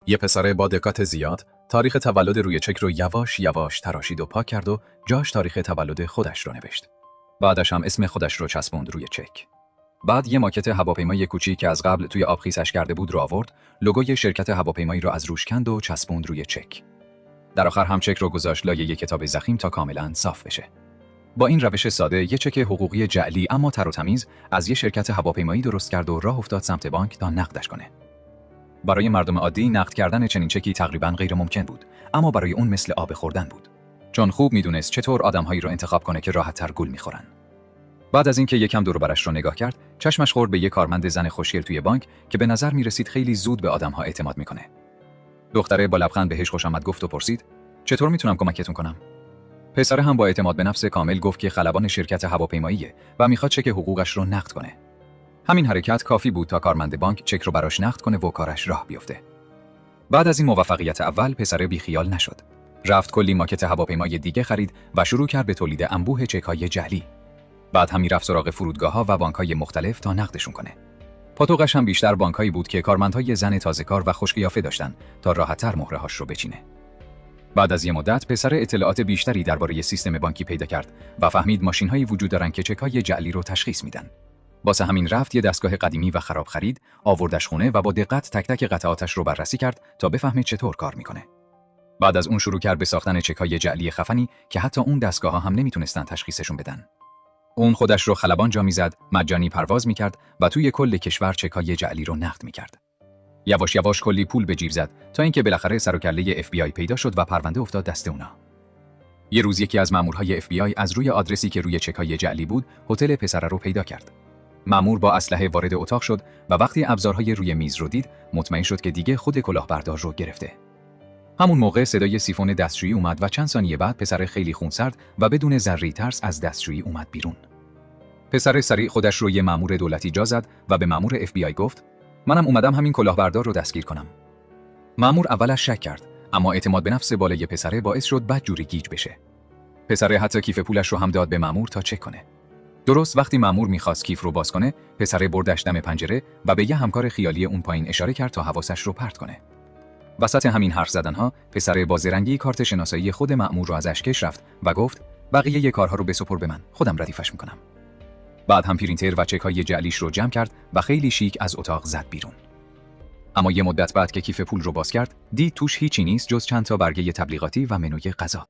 یه پسر با دقت زیاد تاریخ تولد روی چک رو یواش یواش تراشید و پاک کرد و جاش تاریخ تولد خودش رو نوشت. بعدش هم اسم خودش رو چسبوند روی چک. بعد یه ماکت هواپیمای کوچیک که از قبل توی آب خیسش کرده بود رو آورد، لوگوی شرکت هواپیمایی رو از روش کند و چسبوند روی چک. در آخر هم چک رو گذاشت لای یک کتاب ضخیم تا کاملاً صاف بشه. با این روش ساده، یه چک حقوقی جعلی اما تر و تمیز از یه شرکت هواپیمایی درست کرد و راه افتاد سمت بانک تا نقدش کنه. برای مردم عادی نقد کردن چنین چکی تقریباً غیر ممکن بود، اما برای اون مثل آب خوردن بود. چون خوب میدونست چطور آدم‌هایی رو انتخاب کنه که راحت‌تر گول می‌خورن. بعد از اینکه یکم دور و برش رو نگاه کرد، چشمش خورد به یک کارمند زن خوشگل توی بانک که به نظر می‌رسید خیلی زود به آدم‌ها اعتماد می‌کنه. دختره با لبخند بهش خوش آمد گفت و پرسید: "چطور میتونم کمکتون کنم؟" پسر هم با اعتماد به نفس کامل گفت که خلبان شرکت هواپیماییه و می‌خواد چک حقوقش رو نقد کنه. همین حرکت کافی بود تا کارمند بانک چک رو براش نقد کنه و کارش راه بیفته. بعد از این موفقیت اول پسر بیخیال نشد. رفت کلی ماکت هواپیمای دیگه خرید و شروع کرد به تولید انبوه چک‌های جعلی. بعد هم میرفت سراغ فرودگاه‌ها و بانک‌های مختلف تا نقدشون کنه. پاتوقش هم بیشتر بانک‌هایی بود که کارمندهای زن تازه‌کار و خوش‌قیافه داشتن تا راحت‌تر مهره‌هاش رو بچینه. بعد از یه مدت پسر اطلاعات بیشتری درباره سیستم بانکی پیدا کرد و فهمید ماشین‌هایی وجود دارن که چک‌های جعلی رو تشخیص میدن. واسه همین رفت یه دستگاه قدیمی و خراب خرید، آوردش خونه و با دقت تک تک قطعاتش رو بررسی کرد تا بفهمه چطور کار میکنه. بعد از اون شروع کرد به ساختن چک‌های جعلی خفنی که حتی اون دستگاه‌ها هم نمیتونستن تشخیصشون بدن. اون خودش رو خلبان جا میزد، مجانی پرواز میکرد و توی کل کشور چک‌های جعلی رو نقد میکرد. یواش یواش کلی پول به جیب زد تا اینکه بالاخره سر و کله FBI پیدا شد و پرونده افتاد دست اونا. یه روز یکی از مامورهای FBI از روی آدرسی که روی چک‌های جعلی بود، هتل پسر رو پیدا کرد. مأمور با اسلحه وارد اتاق شد و وقتی ابزارهای روی میز رو دید، مطمئن شد که دیگه خود کلاهبردار رو گرفته. همون موقع صدای سیفون دستشویی اومد و چند ثانیه بعد پسر خیلی خونسرد و بدون ذره ترس از دستشویی اومد بیرون. پسر سریع خودش رو یه مأمور دولتی جا زد و به مأمور FBI گفت: "منم اومدم همین کلاهبردار رو دستگیر کنم." مأمور اولش شک کرد، اما اعتماد به نفس بالای پسر باعث شد بدجوری گیج بشه. پسر حتی کیف پولش رو هم داد به مأمور تا چک کنه. درست وقتی مأمور می‌خواست کیف رو باز کنه، پسر بردش دم پنجره و به یه همکار خیالی اون پایین اشاره کرد تا حواسش رو پرت کنه. وسط همین حرف زدن‌ها، پسر با زرنگی کارت شناسایی خود مأمور رو ازش کش رفت و گفت: "بقیه کارها رو بسپر به من، خودم ردیفش می‌کنم." بعد هم پرینتر و چک‌های جعلیش رو جمع کرد و خیلی شیک از اتاق زد بیرون. اما یه مدت بعد که کیف پول رو باز کرد، دید توش هیچی نیست جز چند تا برگه تبلیغاتی و منوی غذا.